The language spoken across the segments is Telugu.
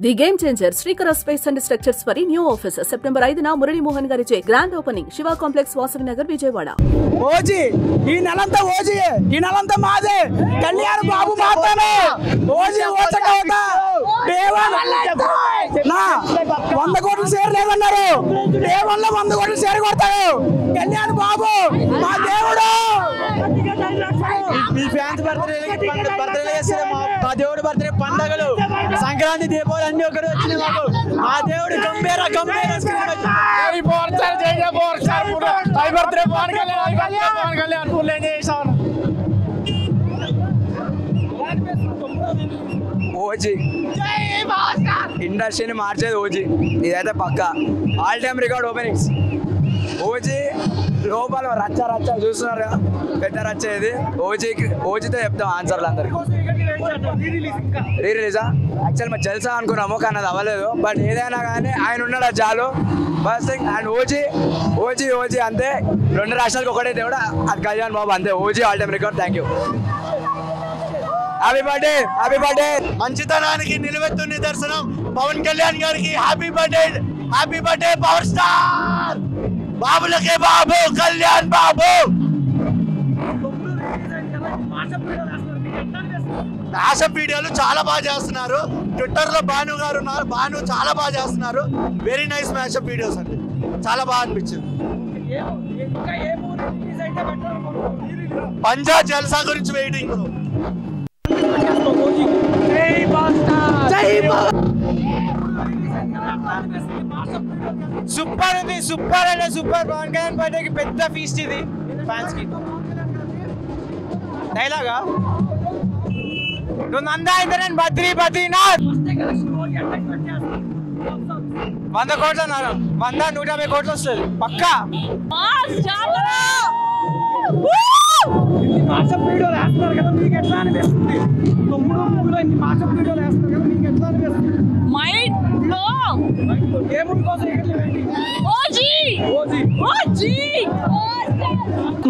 The game changer Srikara space and structures వారి న్యూ ఆఫీస్ సెప్టెంబర్ 5న మురళీ మోహన్ గారిచే grand opening Shiva complex Vasavi Nagar Vijayawada. OG ఈ నెలంతా ఓజీ ఈ నెలంతా మాదే కళ్యాణ్ బాబు మాత్రమే ఓజీ ఓచకవుత దేవన్ నా 100 కోట్ల షేర్ లేదన్నారు దేవన్ లో 100 కోట్ల షేర్ కొడతాడు కళ్యాణ్ బాబు మా దేవుడు. మీ ఫ్యాన్స్ బర్త్డే మా దేవుడు బర్త్డే పండగలు సంక్రాంతి దీపావళి అన్ని ఒకటి వచ్చినాయి మాకు. మా దేవుడు గంభీర ఓజీ ఇండస్ట్రీని మార్చేది ఓజీ, ఇదైతే పక్కా all time record openings. OG లోపల రచ్చ రచ్చ చూస్తున్నారు కదా, పెద్ద రచ్చ ఇది. ఓజీతో చెప్తాం ఆన్సర్లు అందరికి. రీ రిలీజా యాక్చువల్ మేము జల్సా అనుకున్నాము కానీ అది అవ్వలేదు. బట్ ఏదైనా కానీ ఆయన ఉన్నాడు అది చాలు. ఫస్ట్ థింగ్ అండ్ ఓజీ అంతే. 2 రాష్ట్రాలకు ఒకటే దేవుడు, అది కళ్యాణ్ బాబు అంతే. OG all time record. Thank you. Happy birthday. మంచితనానికి నిలువెత్తు నిదర్శనం పవన్ కళ్యాణ్ గారికి హ్యాపీ బర్త్డే పవర్ స్టార్ బాబులకే బాబు కళ్యాణ్ బాబు. మ్యాషప్ వీడియోలు చాలా బాగా చేస్తున్నారు. ట్విట్టర్ లో భాను గారు ఉన్నారు, భాను చాలా బాగా చేస్తున్నారు. వెరీ నైస్ మ్యాషప్ వీడియోస్ అండి, చాలా బాగా అనిపించింది. పంజా జల్సా గురించి వెయిటింగ్. సూపర్ ఉంది, సూపర్ అంటే సూపర్. పవన్ కళ్యాణ్ బర్త్డేకి పెద్ద ఫీస్ట్ ఇది ఫ్యాన్స్ కి. డైలాగా నువ్వు నందా ఇంద్రన్ బద్రీనాథ్ 100 కోట్ల 150 కోట్లు వస్తుంది పక్కా. మాసప్ వీడియోలు వేస్తున్నారు కదా, మీకు ఎట్లా అనిపిస్తుంది? 9 మూవీలో ఇన్ని మాసప్ వీడియోలు వేస్తున్నారు కదా, మీకు ఎట్లా అనిపిస్తుంది? Mind blow. ఏ మూవీ కోసం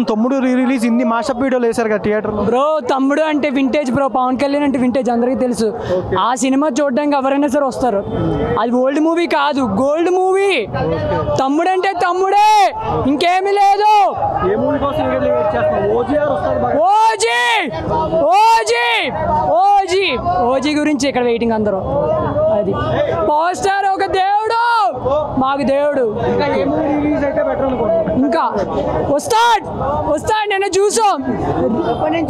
తమ్ముడు రీ రిలీజ్ ఇన్ని మాషప్ వీడియోలు వేశారు కదా థియేటర్ లో. బ్రో తమ్ముడు అంటే వింటేజ్ బ్రో, పవన్ కళ్యాణ్ అంటే వింటేజ్ అందరికీ తెలుసు. ఆ సినిమా చూడడానికి ఎవరైనా సరే వస్తారు. అది ఓల్డ్ మూవీ కాదు, గోల్డ్ మూవీ. తమ్ముడు అంటే తమ్ముడే, ఇంకేమీ లేదు. ఏ మూవీ కోసం ఓజీ గురించి ఇక్కడ వెయిటింగ్ అందరూ. అది పవర్ స్టార్ ఒక దేవుడు, మాకు దేవుడు. ఇంకా వస్తాడు నేను చూసాం.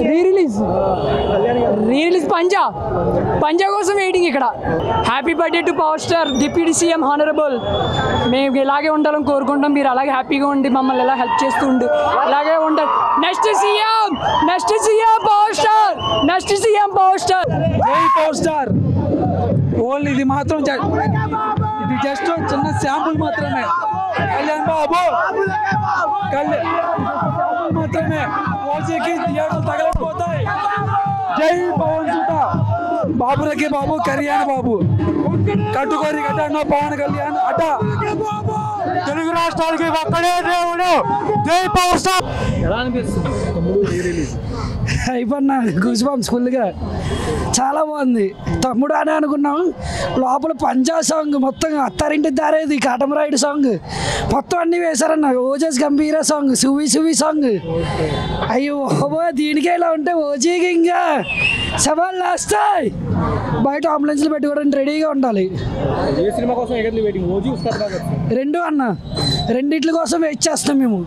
రీ రిలీజ్ పంజా కోసం వెయిటింగ్ ఇక్కడ. Happy birthday to power star deputy CM honourable. మేము ఇలాగే ఉండాలని కోరుకుంటాం. మీరు అలాగే హ్యాపీగా ఉండి మమ్మల్ని ఎలా హెల్ప్ చేస్తూ ఉండి ఇలాగే ఉండాలి. Next CM power star. జై పవర్ స్టార్. ఓన్లీ ఇది మాత్రం ఇది జస్ట్ చిన్న శాంపుల్ మాత్రమే. కళ్యాణ్ బాబు మాత్రమే. ఓజీకి థియేటర్లు తగలకపోతాయి. జై పవన్ సుత బాబులకి బాబు కళ్యాణ్ బాబు. కట్టుకోరి కట్టా పవన్ కళ్యాణ్ అట. తెలుగు రాష్ట్రాలకి ఒక్కడే దేవుడు. జై పవర్ స్టార్. ఎలా అనిపిస్తుంది తమ్ముడు రీ రిలీజ్? అయిపోయినా గూస్ బంప్స్ ఫుల్గా చాలా బాగుంది. తమ్ముడు అని అనుకున్నాం. లోపల పంజా సాంగ్ మొత్తం, అత్తారింటి దారేది, కాటమరాయుడు సాంగ్ మొత్తం అన్నీ వేశారన్న. ఓజస్ గంభీర సాంగ్, సువి సాంగ్. అయ్యో దీనికే ఇలా ఉంటే ఓజీకి ఇంకా సవాళ్ళు వస్తాయి. బయట అంబులెన్స్లు పెట్టుకోవడానికి రెడీగా ఉండాలి. రెండు అన్న, రెండిట్ల కోసం వెయిట్ చేస్తాం మేము.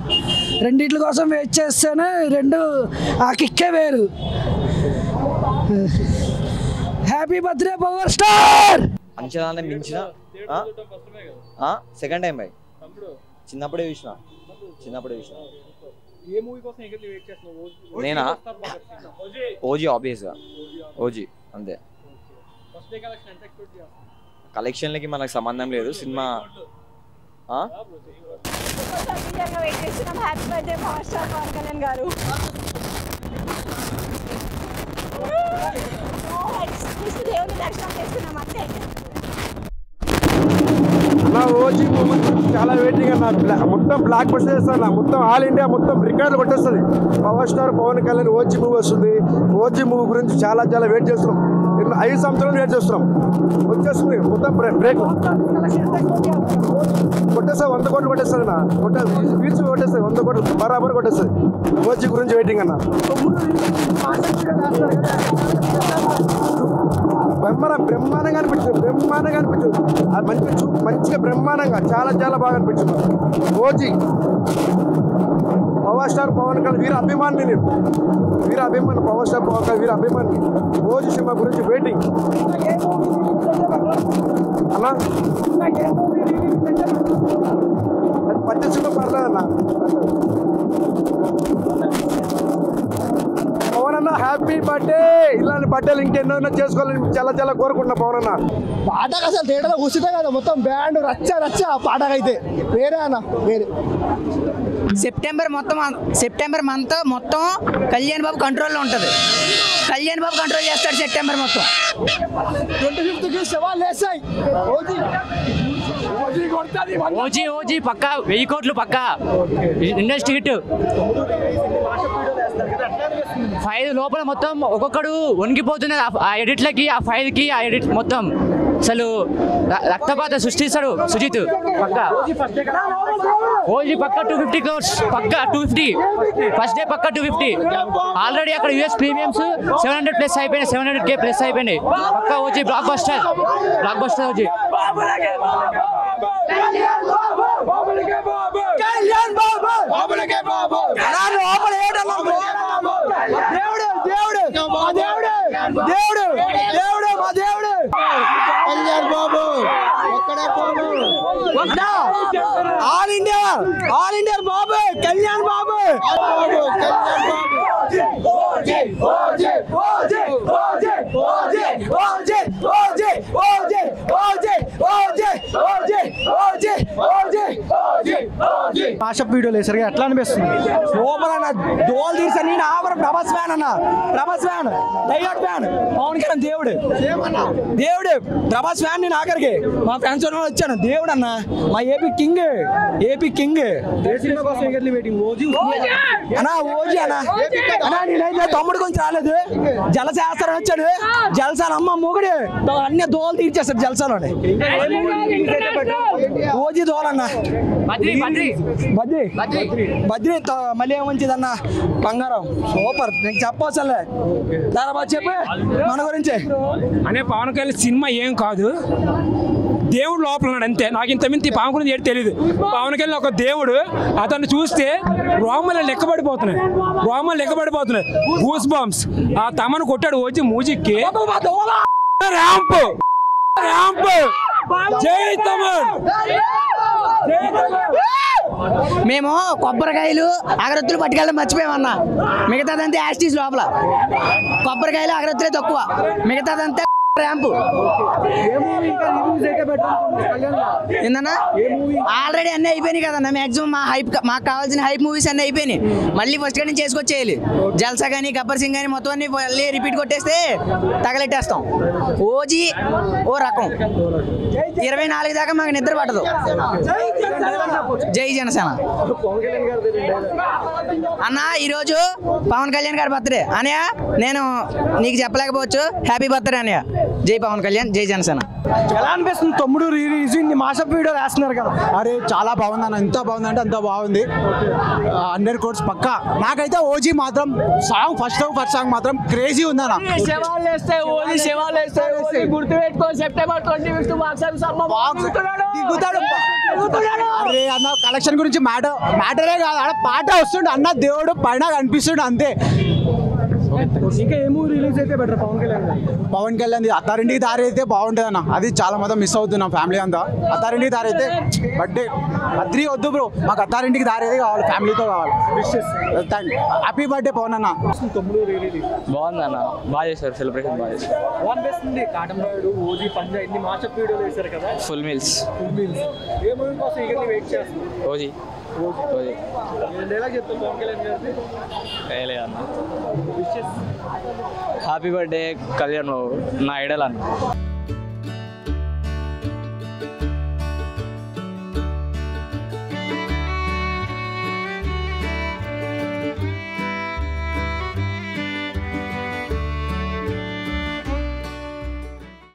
రెండిట్ల కోసం వెయిట్ చేస్తేనే ఆ కిక్కే వేరు. Happy birthday power star. అంచనా మించిన సెకండ్ టైం చిన్నప్పుడే చూసిన. నేనా ఓజీ ఆబ్వియస్గా ఓజీ అంతే. కలెక్షన్లకి మనకు సంబంధం లేదు. సినిమా happy birthday power star Pawan Kalyan garu. దేవుని దర్శనం చేసుకున్నాం అంతే. నా ఓజీ మూమెంట్ చాలా వెయిటింగ్ అన్న. మొత్తం బ్లాక్ బస్టర్ చేస్తారు. మొత్తం ఆల్ ఇండియా మొత్తం రికార్డులు కొట్టేస్తుంది. Power star Pawan Kalyan OG movie వస్తుంది. ఓజీ మూవీ గురించి చాలా వెయిట్ చేస్తున్నాం. 5 సంవత్సరాలు వెయిట్ చేస్తున్నాం. వచ్చేస్తుంది మొత్తం బ్రేక్ కొట్టేస్తా 100 కోట్లు కొట్టేస్తుంది అన్న. స్పీచ్ కొట్టేస్తుంది 100 కోట్లు బరాబర్ కొట్టేస్తుంది. ఓజీ గురించి వెయిటింగ్ అన్న. బ్రహ్మాండంగా అనిపించింది. అది మంచిగా బ్రహ్మాండంగా చాలా బాగా అనిపించింది. OG power star Pawan Kalyan వీర అభిమాని. నేను వీర అభిమాని, పవర్ స్టార్ పవన్ కళ్యాణ్ వీర అభిమాని. ఓజీ సినిమా గురించి వెయిటింగ్ అన్నా. అది పట్టి సినిమా పర్లేదన్నా. పవన్ అన్న హ్యాపీ బర్త్డే. ఇలాంటి బర్త్డేలు ఇంకెన్నో చేసుకోవాలని చాలా కోరుకుంటున్నా పవన్ అన్న. పాటకు అసలు థియేటర్లో కూర్చుంటే కదా మొత్తం బ్యాండ్ రచ్చ పాటకైతే వేరే అన్న వేరే. సెప్టెంబర్ మంత్ మొత్తం కళ్యాణ్ బాబు కంట్రోల్లో ఉంటుంది. కళ్యాణ్ బాబు కంట్రోల్ చేస్తాడు సెప్టెంబర్ మొత్తం. 25కి సవాల్ వేస్తాయి. ఓజీ పక్కా 1000 కోట్లు పక్కా ఇండస్ట్రీ హిట్. 5 లోపల మొత్తం ఒక్కొక్కడు వణికిపోతున్నది ఆ ఎడిట్లకి, ఆ 5కి ఆ ఎడిట్ మొత్తం అసలు రక్తపాత సృష్టిస్తాడు సుజిత్. పక్కా ఓజీ పక్కా 250 crores పక్కా 250 ఫస్ట్ డే పక్కా 250. ఆల్రెడీ అక్కడ యూఎస్ ప్రీమియమ్స్ 700+ అయిపోయినాయి, 700K ప్లస్ అయిపోయినాయి. పక్కా OG blockbuster OG. All India Babu Kalyan Babu. Mashup వీడియోలు వేసారు ఎట్లా అనిపిస్తుంది? సూపర్ అన్న. దోల్ తీసా. నేను ఆవర ప్రభాస్ ఫ్యాన్ అన్న. Prabhas fan, diehard fan. Pawan Kalyan దేవుడు ప్రభాస్ ఫ్యాన్. నేను ఆఖరికి మా ఫ్యాన్స్ వచ్చాను. దేవుడు అన్న, మా ఏపీ కింగ్ అన్నా. ఓజీ అన్న. నేనైతే తమ్ముడు కొంచెం రాలేదు, జలస వేస్తారని వచ్చాడు. జలసాలు అమ్మ మొగుడు అన్ని దోలు తీర్చేస్తాడు జలసాలోనే. ఓజీ దోలన్న. బద్రీ మళ్ళీ ఏమంచిదన్న బంగారం సూపర్. నీకు చెప్పవసలే తర్వాత చెప్పే మన గురించి అనే. పవన్ కళ్యాణ్ సినిమా ఏం కాదు, దేవుడు లోపల ఉన్నాడు అంతే. నాకు ఇంత మించి పవన్ గురించి ఏంటి తెలియదు. పవన్ కళ్యాణ్ ఒక దేవుడు. అతన్ని చూస్తే రోమలు లెక్కబడిపోతున్నాయి. Goose bumps. ఆ తమను కొట్టాడు ఓజీ మ్యూజిక్కి. ర్యాంప్ జై తమన్. మేము కొబ్బరికాయలు అగరత్తులు పట్టుకెళ్ళడం మర్చిపోయామన్నా. మిగతాదంతా యాస్టీస్ లోపల. కొబ్బరికాయలు అగరత్తులే తక్కువ, మిగతాదంతా ర్యాంపు. ఏందన్నా ఆల్రెడీ అన్నీ అయిపోయినాయి కదన్నా. మాక్సిమం మాకు కావాల్సిన హైప్ మూవీస్ అన్నీ అయిపోయినాయి. మళ్ళీ ఫస్ట్ కానీ చేసుకొచ్చేయాలి. జల్సా కానీ గబ్బర్ సింగ్ కానీ మొత్తం అన్ని మళ్ళీ రిపీట్ కొట్టేస్తే తగలెట్టేస్తాం. ఓజీ ఓ రకం. 24 దాకా మాకు నిద్ర పట్టదు. జై జనసేన అన్న. ఈరోజు పవన్ కళ్యాణ్ గారి బర్త్డే అనయ్య. నేను నీకు చెప్పలేకపోవచ్చు, హ్యాపీ బర్త్డే అనయ్య. జై పవన్ కళ్యాణ్, జై జనసేన. ఎలా అనిపిస్తుంది తమ్ముడు? రిలీజ్ మాషప్ వీడియో వేస్తున్నారు కదా. అరే చాలా బాగుంది అన్న. ఎంత బాగుందంటే అంత బాగుంది. 100 crores పక్కా. నాకైతే ఓజీ మాత్రం సాంగ్ ఫస్ట్ సాంగ్ మాత్రం క్రేజీ ఉందన్న. గుర్తుపెట్టుకో సెప్టెంబర్ 25 అరే అన్న కలెక్షన్ గురించి మ్యాటరే కాదు, ఆడ పాట వస్తుండే అన్న. దేవుడు పైన కనిపిస్తుండే అంతే. ఇంకా ఏ మూవీ రిలీజ్ అయితే బెటర్ పవన్ కళ్యాణ్ అత్తారింటికి దారి అయితే బాగుంటుంది అన్న. అది చాలా మొత్తం మిస్ అవుతున్నాం ఫ్యామిలీ అంతా. అత్తారింటికి దారి అయితే బర్త్డే బద్రీ వద్దు బ్రో, మాకు అత్తారింటికి దారి అయితే కావాలి, ఫ్యామిలీతో కావాలి. హ్యాపీ బర్త్డే పవన్ అన్న. బాగుంది అన్న, బాగా చేశారు, సెలబ్రేషన్ బాగా చేశారు. కాటమరాయుడు, ఓజీ, పంజా ఇన్ని మాషప్ వీడియోలు వేశారు కదా. Full meals. ఏ మూవీ కోసం ఈగర్లీ వెయిట్ చేస్తున్నారు? OG. Happy birthday Kalyan Babu, నా ఐడల్ అన్న.